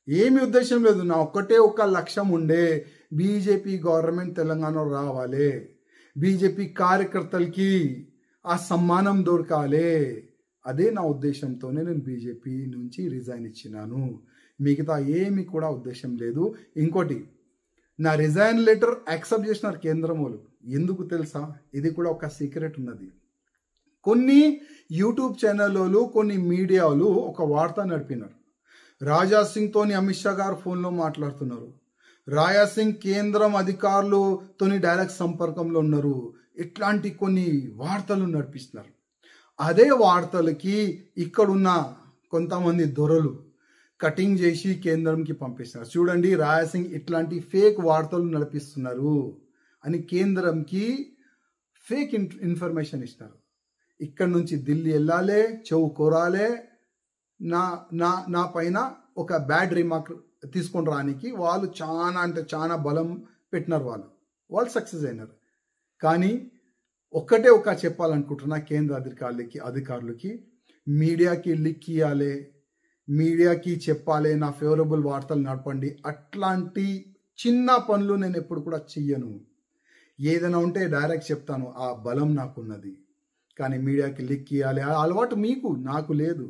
ఏమి ఉద్దేశం లేదు. నా ఒక్క లక్ష్యం ఉండే, బీజేపీ గవర్నమెంట్ తెలంగాణలో రావాలి, బీజేపీ కార్యకర్తలకి ఆ సమ్మానం దొరకాలి. అదే నా ఉద్దేశంతోనే నేను బీజేపీ నుంచి రిజైన్ ఇచ్చినాను. మిగతా ఏమి కూడా ఉద్దేశం లేదు. ఇంకోటి, నా రిజైన్ లెటర్ యాక్సెప్ట్ చేసినారు కేంద్రం వాళ్ళు. ఎందుకు తెలుసా? ఇది కూడా ఒక సీక్రెట్ ఉన్నది. కొన్ని యూట్యూబ్ ఛానళ్ళు, కొన్ని మీడియాలు ఒక వార్త నడిపినారు. రాజా సింగ్తోని అమిత్ షా గారు ఫోన్లో మాట్లాడుతున్నారు, రాజా సింగ్ కేంద్రం అధికారులతోని డైరెక్ట్ సంపర్కంలో ఉన్నారు, ఇట్లాంటి కొన్ని వార్తలు నడిపిస్తున్నారు. అదే వార్తలకి ఇక్కడున్న కొంతమంది దొరలు కటింగ్ చేసి కేంద్రంకి పంపిస్తున్నారు. చూడండి, రాజా సింగ్ ఇట్లాంటి ఫేక్ వార్తలు నడిపిస్తున్నారు అని కేంద్రంకి ఫేక్ ఇన్ఫర్మేషన్ ఇస్తున్నారు. ఇక్కడ నుంచి ఢిల్లీ వెళ్ళాలి, చెవు కోరాలే, నా పైన ఒక బ్యాడ్ రిమార్క్ తీసుకొని రానికి వాళ్ళు చాలా అంటే చాలా బలం పెట్టినారు. వాళ్ళు సక్సెస్ అయినారు. కానీ ఒక్కటే చెప్పాలనుకుంటున్నా కేంద్ర అధికారులకి, మీడియాకి లిక్ ఇవ్వాలి, మీడియాకి చెప్పాలి, నా ఫేవరబుల్ వార్తలు నడపండి. అట్లాంటి చిన్న పనులు నేను ఎప్పుడు కూడా చెయ్యను. ఏదైనా ఉంటే డైరెక్ట్ చెప్తాను, ఆ బలం నాకున్నది. కానీ మీడియాకి లిక్ ఇవ్వాలి ఆ అలవాటు మీకు నాకు లేదు.